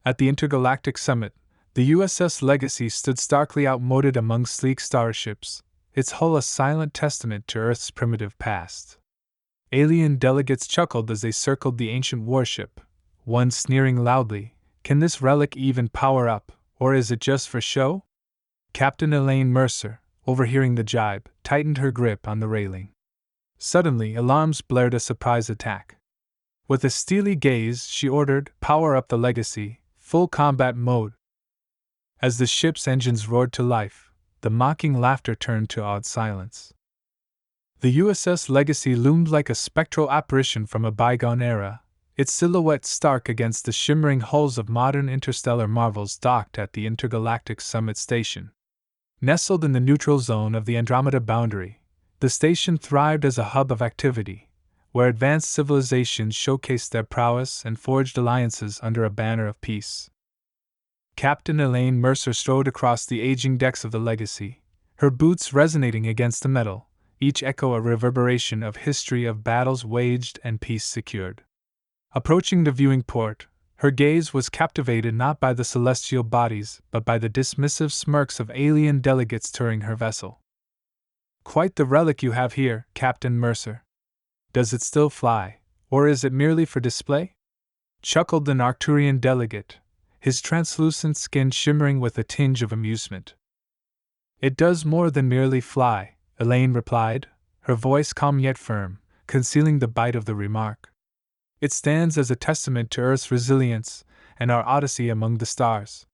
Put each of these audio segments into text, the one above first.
At the intergalactic summit, the USS Legacy stood starkly outmoded among sleek starships, its hull a silent testament to Earth's primitive past. Alien delegates chuckled as they circled the ancient warship, one sneering loudly, "Can this relic even power up, or is it just for show?" Captain Elaine Mercer, overhearing the jibe, tightened her grip on the railing. Suddenly, alarms blared a surprise attack. With a steely gaze, she ordered, "Power up the Legacy, full combat mode." As the ship's engines roared to life, the mocking laughter turned to awed silence. The USS Legacy loomed like a spectral apparition from a bygone era, its silhouette stark against the shimmering hulls of modern interstellar marvels docked at the intergalactic summit station. Nestled in the neutral zone of the Andromeda boundary, the station thrived as a hub of activity, where advanced civilizations showcased their prowess and forged alliances under a banner of peace. Captain Elaine Mercer strode across the aging decks of the Legacy, her boots resonating against the metal, each echo a reverberation of history of battles waged and peace secured. Approaching the viewing port, her gaze was captivated not by the celestial bodies but by the dismissive smirks of alien delegates touring her vessel. "Quite the relic you have here, Captain Mercer. Does it still fly, or is it merely for display?" chuckled an Arcturian delegate, his translucent skin shimmering with a tinge of amusement. "It does more than merely fly," Elaine replied, her voice calm yet firm, concealing the bite of the remark. "It stands as a testament to Earth's resilience and our odyssey among the stars."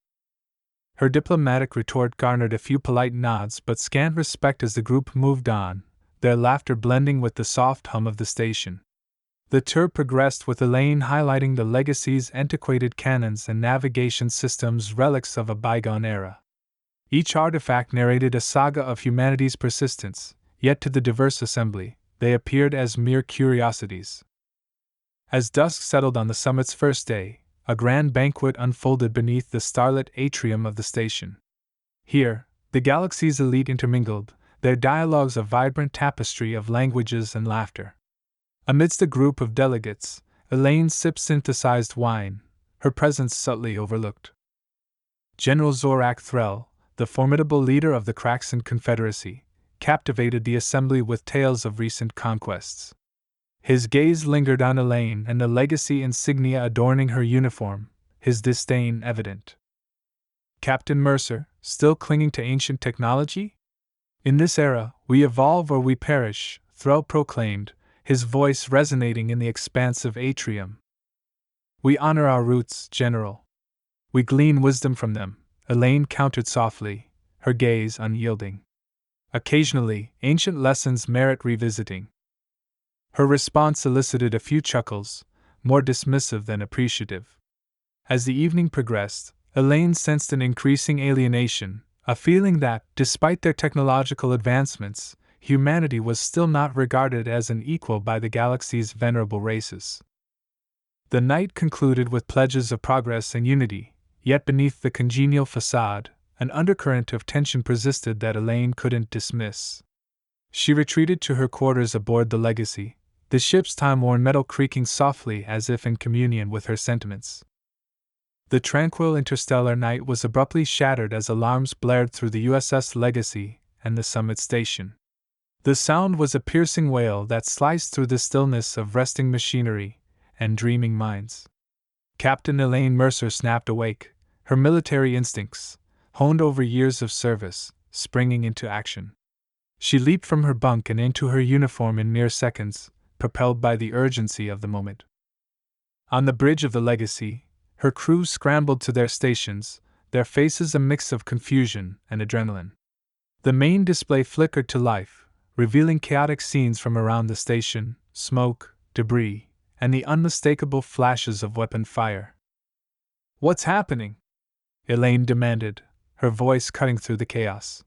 Her diplomatic retort garnered a few polite nods but scant respect as the group moved on, their laughter blending with the soft hum of the station. The tour progressed with Elaine highlighting the Legacy's antiquated cannons and navigation systems, relics of a bygone era. Each artifact narrated a saga of humanity's persistence, yet to the diverse assembly, they appeared as mere curiosities. As dusk settled on the summit's first day, a grand banquet unfolded beneath the starlit atrium of the station. Here, the galaxy's elite intermingled, their dialogues a vibrant tapestry of languages and laughter. Amidst a group of delegates, Elaine sipped synthesized wine, her presence subtly overlooked. General Zorak Threll, the formidable leader of the Kraxan Confederacy, captivated the assembly with tales of recent conquests. His gaze lingered on Elaine and the Legacy insignia adorning her uniform, his disdain evident. "Captain Mercer, still clinging to ancient technology? In this era, we evolve or we perish," Threll proclaimed, his voice resonating in the expansive atrium. "We honor our roots, General. We glean wisdom from them," Elaine countered softly, her gaze unyielding. "Occasionally, ancient lessons merit revisiting." Her response elicited a few chuckles, more dismissive than appreciative. As the evening progressed, Elaine sensed an increasing alienation, a feeling that, despite their technological advancements, humanity was still not regarded as an equal by the galaxy's venerable races. The night concluded with pledges of progress and unity, yet beneath the congenial facade, an undercurrent of tension persisted that Elaine couldn't dismiss. She retreated to her quarters aboard the Legacy, the ship's time-worn metal creaking softly as if in communion with her sentiments. The tranquil interstellar night was abruptly shattered as alarms blared through the USS Legacy and the summit station. The sound was a piercing wail that sliced through the stillness of resting machinery and dreaming minds. Captain Elaine Mercer snapped awake, her military instincts, honed over years of service, springing into action. She leaped from her bunk and into her uniform in mere seconds, propelled by the urgency of the moment. On the bridge of the Legacy, her crew scrambled to their stations, their faces a mix of confusion and adrenaline. The main display flickered to life, revealing chaotic scenes from around the station, smoke, debris, and the unmistakable flashes of weapon fire. "What's happening?" Elaine demanded, her voice cutting through the chaos.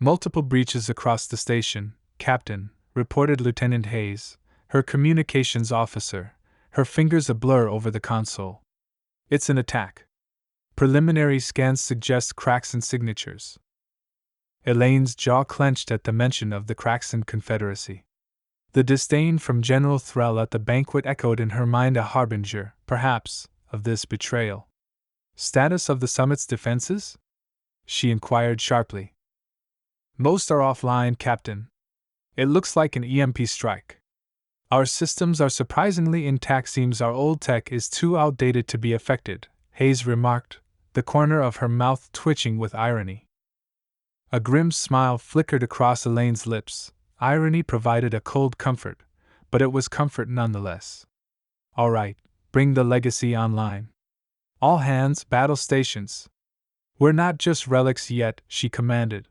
"Multiple breaches across the station, Captain," reported Lieutenant Hayes, her communications officer, her fingers a blur over the console. "It's an attack. Preliminary scans suggest Kraxan signatures." Elaine's jaw clenched at the mention of the Kraxan Confederacy. The disdain from General Threll at the banquet echoed in her mind, a harbinger, perhaps, of this betrayal. Status of the summit's defenses? She inquired sharply. Most are offline, Captain. It looks like an EMP strike. Our systems are surprisingly intact. Seems our old tech is too outdated to be affected, Hayes remarked, the corner of her mouth twitching with irony. A grim smile flickered across Elaine's lips. Irony provided a cold comfort, but it was comfort nonetheless. All right, bring the Legacy online. All hands, battle stations. We're not just relics yet, she commanded.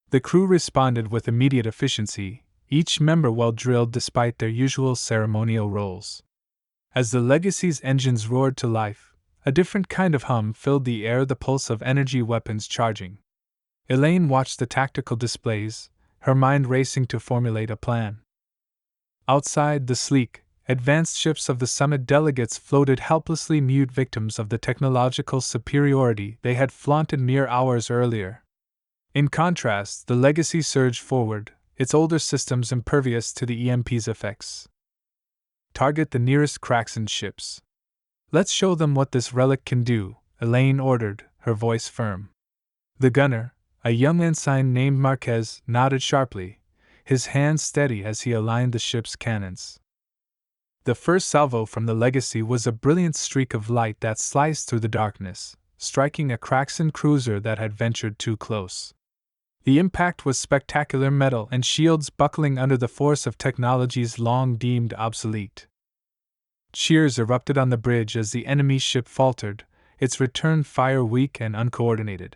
The crew responded with immediate efficiency, each member well drilled despite their usual ceremonial roles. As the Legacy's engines roared to life, a different kind of hum filled the air, the pulse of energy weapons charging. Elaine watched the tactical displays, her mind racing to formulate a plan. Outside, the sleek, advanced ships of the summit delegates floated helplessly mute victims of the technological superiority they had flaunted mere hours earlier. In contrast, the Legacy surged forward, its older systems impervious to the EMP's effects. Target the nearest Kraxan ships. Let's show them what this relic can do, Elaine ordered, her voice firm. The gunner, a young ensign named Marquez, nodded sharply, his hand steady as he aligned the ship's cannons. The first salvo from the Legacy was a brilliant streak of light that sliced through the darkness, striking a Kraxan cruiser that had ventured too close. The impact was spectacular, metal and shields buckling under the force of technologies long deemed obsolete. Cheers erupted on the bridge as the enemy ship faltered, its return fire weak and uncoordinated.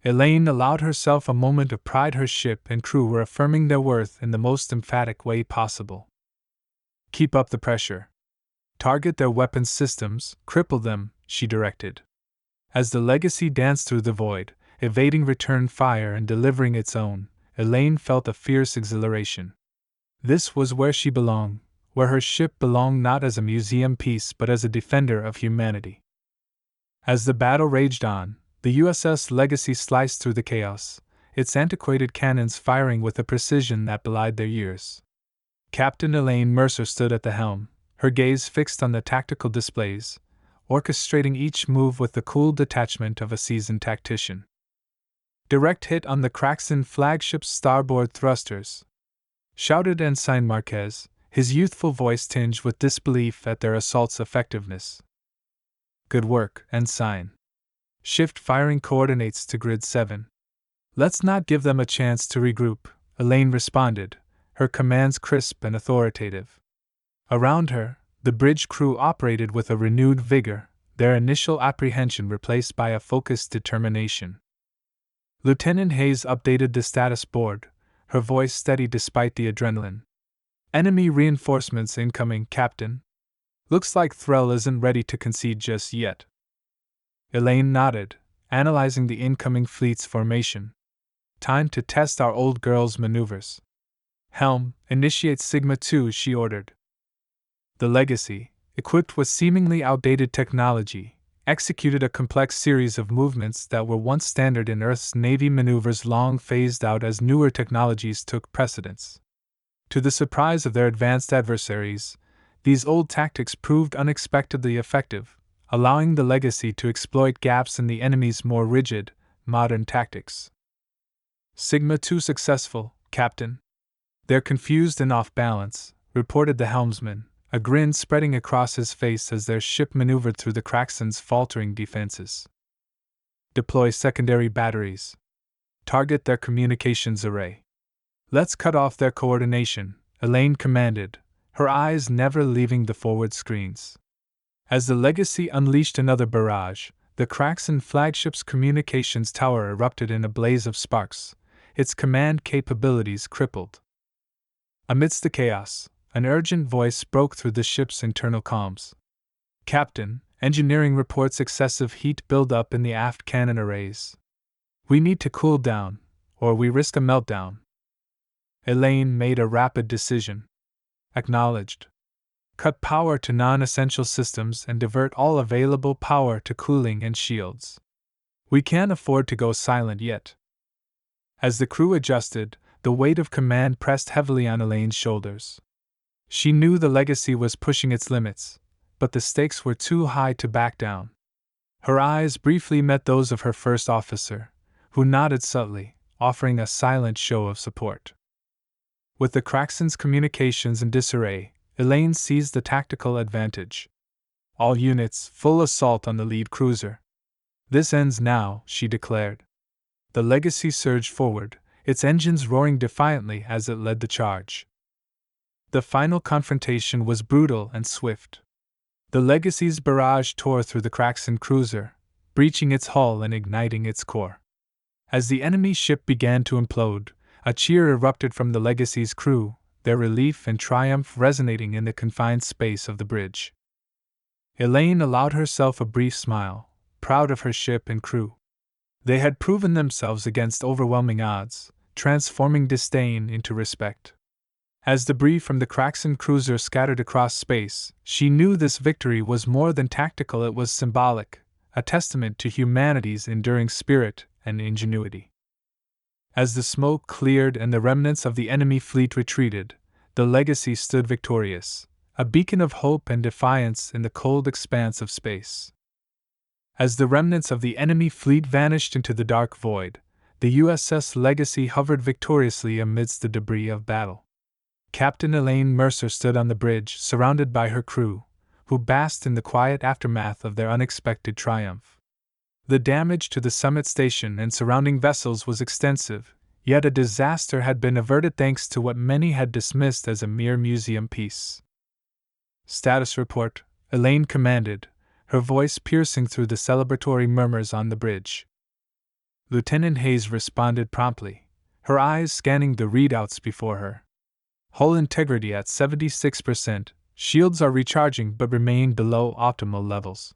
Elaine allowed herself a moment of pride. Her ship and crew were affirming their worth in the most emphatic way possible. Keep up the pressure. Target their weapons systems, cripple them, she directed. As the Legacy danced through the void, evading return fire and delivering its own, Elaine felt a fierce exhilaration. This was where she belonged, where her ship belonged, not as a museum piece but as a defender of humanity. As the battle raged on, the USS Legacy sliced through the chaos, its antiquated cannons firing with a precision that belied their years. Captain Elaine Mercer stood at the helm, her gaze fixed on the tactical displays, orchestrating each move with the cool detachment of a seasoned tactician. Direct hit on the Kraxan flagship's starboard thrusters, shouted Ensign Marquez, his youthful voice tinged with disbelief at their assault's effectiveness. Good work, Ensign. Shift firing coordinates to Grid 7. Let's not give them a chance to regroup, Elaine responded, her commands crisp and authoritative. Around her, the bridge crew operated with a renewed vigor, their initial apprehension replaced by a focused determination. Lieutenant Hayes updated the status board, her voice steady despite the adrenaline. Enemy reinforcements incoming, Captain. Looks like Threll isn't ready to concede just yet. Elaine nodded, analyzing the incoming fleet's formation. Time to test our old girl's maneuvers. Helm, initiate Sigma 2, she ordered. The Legacy, equipped with seemingly outdated technology, executed a complex series of movements that were once standard in Earth's Navy maneuvers, long phased out as newer technologies took precedence. To the surprise of their advanced adversaries, these old tactics proved unexpectedly effective, allowing the Legacy to exploit gaps in the enemy's more rigid, modern tactics. Sigma 2 successful, Captain. They're confused and off balance, reported the helmsman, a grin spreading across his face as their ship maneuvered through the Kraxan's faltering defenses. Deploy secondary batteries. Target their communications array. Let's cut off their coordination, Elaine commanded, her eyes never leaving the forward screens. As the Legacy unleashed another barrage, the Kraxan flagship's communications tower erupted in a blaze of sparks, its command capabilities crippled. Amidst the chaos, an urgent voice broke through the ship's internal comms. Captain, engineering reports excessive heat buildup in the aft cannon arrays. We need to cool down, or we risk a meltdown. Elaine made a rapid decision. Acknowledged. Cut power to non-essential systems and divert all available power to cooling and shields. We can't afford to go silent yet. As the crew adjusted, the weight of command pressed heavily on Elaine's shoulders. She knew the Legacy was pushing its limits, but the stakes were too high to back down. Her eyes briefly met those of her first officer, who nodded subtly, offering a silent show of support. With the Kraxen's communications in disarray, Elaine seized the tactical advantage. All units, full assault on the lead cruiser. This ends now, she declared. The Legacy surged forward, its engines roaring defiantly as it led the charge. The final confrontation was brutal and swift. The Legacy's barrage tore through the Kraxen cruiser, breaching its hull and igniting its core. As the enemy ship began to implode, a cheer erupted from the Legacy's crew, their relief and triumph resonating in the confined space of the bridge. Elaine allowed herself a brief smile, proud of her ship and crew. They had proven themselves against overwhelming odds, transforming disdain into respect. As debris from the Kraxen cruiser scattered across space, she knew this victory was more than tactical, it was symbolic, a testament to humanity's enduring spirit and ingenuity. As the smoke cleared and the remnants of the enemy fleet retreated, the Legacy stood victorious, a beacon of hope and defiance in the cold expanse of space. As the remnants of the enemy fleet vanished into the dark void, the USS Legacy hovered victoriously amidst the debris of battle. Captain Elaine Mercer stood on the bridge, surrounded by her crew, who basked in the quiet aftermath of their unexpected triumph. The damage to the summit station and surrounding vessels was extensive, yet a disaster had been averted thanks to what many had dismissed as a mere museum piece. "Status report," Elaine commanded, her voice piercing through the celebratory murmurs on the bridge. Lieutenant Hayes responded promptly, her eyes scanning the readouts before her. Hull integrity at 76%, shields are recharging but remain below optimal levels.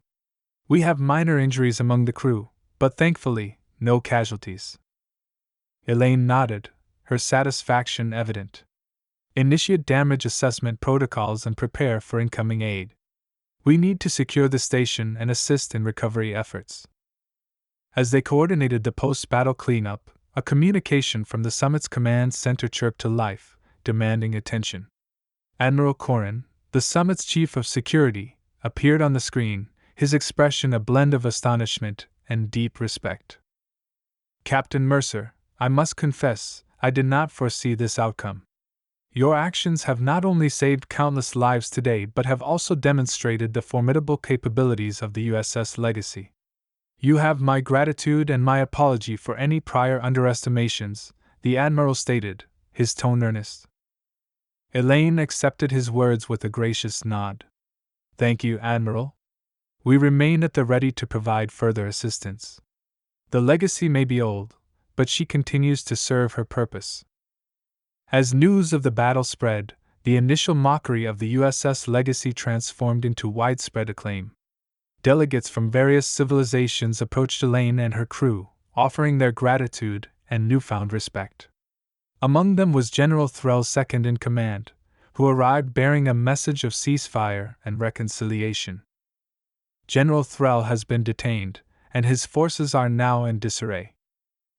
We have minor injuries among the crew, but thankfully, no casualties. Elaine nodded, her satisfaction evident. Initiate damage assessment protocols and prepare for incoming aid. We need to secure the station and assist in recovery efforts. As they coordinated the post-battle cleanup, a communication from the summit's command center chirped to life, demanding attention. Admiral Corrin, the summit's chief of security, appeared on the screen, his expression a blend of astonishment and deep respect. "Captain Mercer, I must confess, I did not foresee this outcome. Your actions have not only saved countless lives today but have also demonstrated the formidable capabilities of the USS Legacy. You have my gratitude and my apology for any prior underestimations," the Admiral stated, his tone earnest. Elaine accepted his words with a gracious nod. "Thank you, Admiral. We remain at the ready to provide further assistance. The Legacy may be old, but she continues to serve her purpose." As news of the battle spread, the initial mockery of the USS Legacy transformed into widespread acclaim. Delegates from various civilizations approached Elaine and her crew, offering their gratitude and newfound respect. Among them was General Threll's second in command, who arrived bearing a message of ceasefire and reconciliation. General Threll has been detained, and his forces are now in disarray.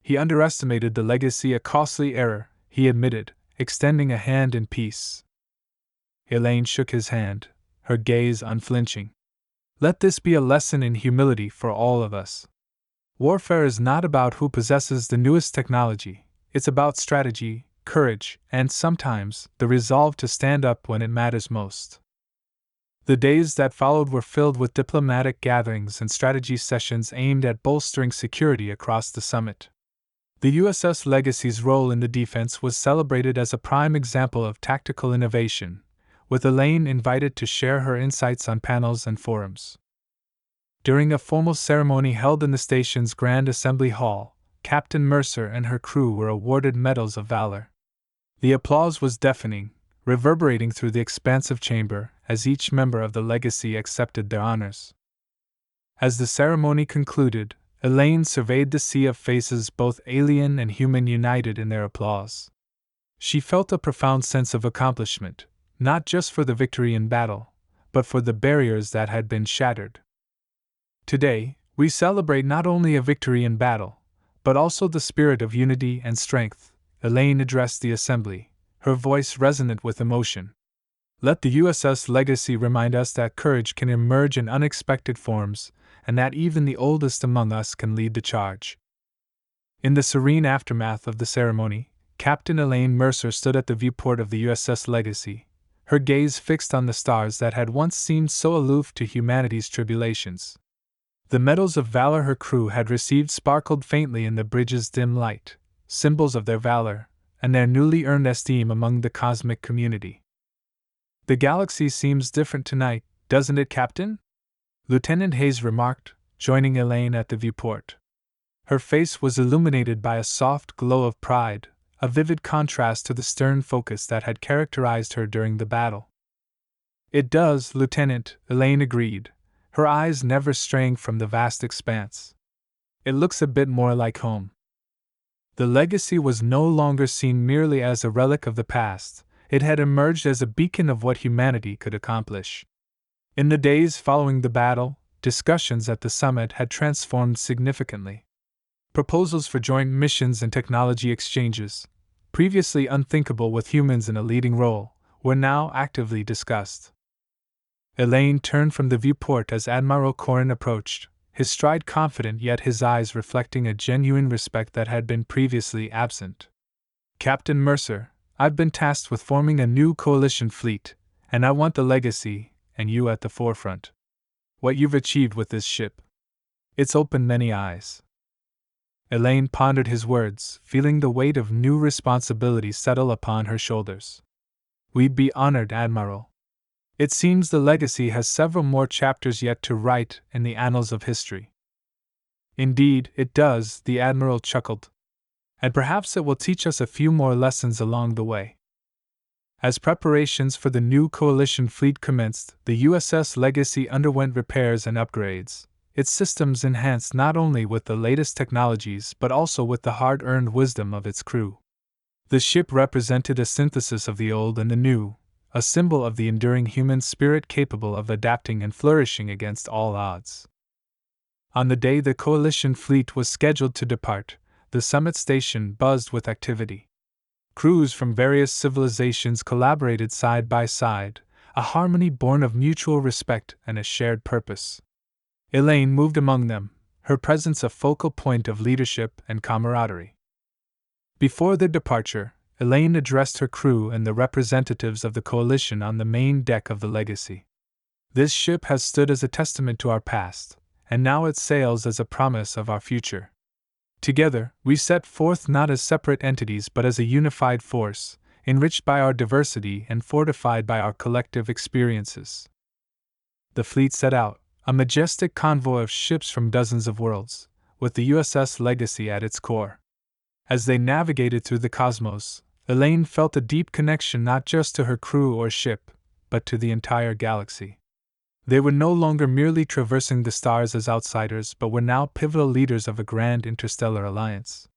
He underestimated the Legacy, a costly error, he admitted, extending a hand in peace. Elaine shook his hand, her gaze unflinching. "Let this be a lesson in humility for all of us. Warfare is not about who possesses the newest technology, it's about strategy, courage, and sometimes, the resolve to stand up when it matters most." The days that followed were filled with diplomatic gatherings and strategy sessions aimed at bolstering security across the summit. The USS Legacy's role in the defense was celebrated as a prime example of tactical innovation, with Elaine invited to share her insights on panels and forums. During a formal ceremony held in the station's Grand Assembly Hall, Captain Mercer and her crew were awarded Medals of Valor. The applause was deafening, reverberating through the expansive chamber as each member of the Legacy accepted their honors. As the ceremony concluded, Elaine surveyed the sea of faces, both alien and human, united in their applause. She felt a profound sense of accomplishment, not just for the victory in battle, but for the barriers that had been shattered. "Today, we celebrate not only a victory in battle, but also the spirit of unity and strength," Elaine addressed the assembly, her voice resonant with emotion. Let the USS Legacy remind us that courage can emerge in unexpected forms, and that even the oldest among us can lead the charge. In the serene aftermath of the ceremony, Captain Elaine Mercer stood at the viewport of the USS Legacy, her gaze fixed on the stars that had once seemed so aloof to humanity's tribulations. The medals of valor her crew had received sparkled faintly in the bridge's dim light, symbols of their valor and their newly earned esteem among the cosmic community. "The galaxy seems different tonight, doesn't it, Captain?" Lieutenant Hayes remarked, joining Elaine at the viewport. Her face was illuminated by a soft glow of pride, a vivid contrast to the stern focus that had characterized her during the battle. "It does, Lieutenant," Elaine agreed, her eyes never straying from the vast expanse. "It looks a bit more like home." The Legacy was no longer seen merely as a relic of the past, it had emerged as a beacon of what humanity could accomplish. In the days following the battle, discussions at the summit had transformed significantly. Proposals for joint missions and technology exchanges, previously unthinkable with humans in a leading role, were now actively discussed. Elaine turned from the viewport as Admiral Corrin approached, his stride confident yet his eyes reflecting a genuine respect that had been previously absent. "Captain Mercer, I've been tasked with forming a new coalition fleet, and I want the Legacy, and you at the forefront. What you've achieved with this ship, it's opened many eyes." Elaine pondered his words, feeling the weight of new responsibility settle upon her shoulders. "We'd be honored, Admiral. It seems the Legacy has several more chapters yet to write in the annals of history." "Indeed, it does," the Admiral chuckled. "And perhaps it will teach us a few more lessons along the way." As preparations for the new coalition fleet commenced, the USS Legacy underwent repairs and upgrades, its systems enhanced not only with the latest technologies but also with the hard-earned wisdom of its crew. The ship represented a synthesis of the old and the new, a symbol of the enduring human spirit capable of adapting and flourishing against all odds. On the day the coalition fleet was scheduled to depart, the summit station buzzed with activity. Crews from various civilizations collaborated side by side, a harmony born of mutual respect and a shared purpose. Elaine moved among them, her presence a focal point of leadership and camaraderie. Before their departure, Elaine addressed her crew and the representatives of the coalition on the main deck of the Legacy. "This ship has stood as a testament to our past, and now it sails as a promise of our future. Together, we set forth not as separate entities but as a unified force, enriched by our diversity and fortified by our collective experiences." The fleet set out, a majestic convoy of ships from dozens of worlds, with the USS Legacy at its core. As they navigated through the cosmos, Elaine felt a deep connection not just to her crew or ship, but to the entire galaxy. They were no longer merely traversing the stars as outsiders but were now pivotal leaders of a grand interstellar alliance.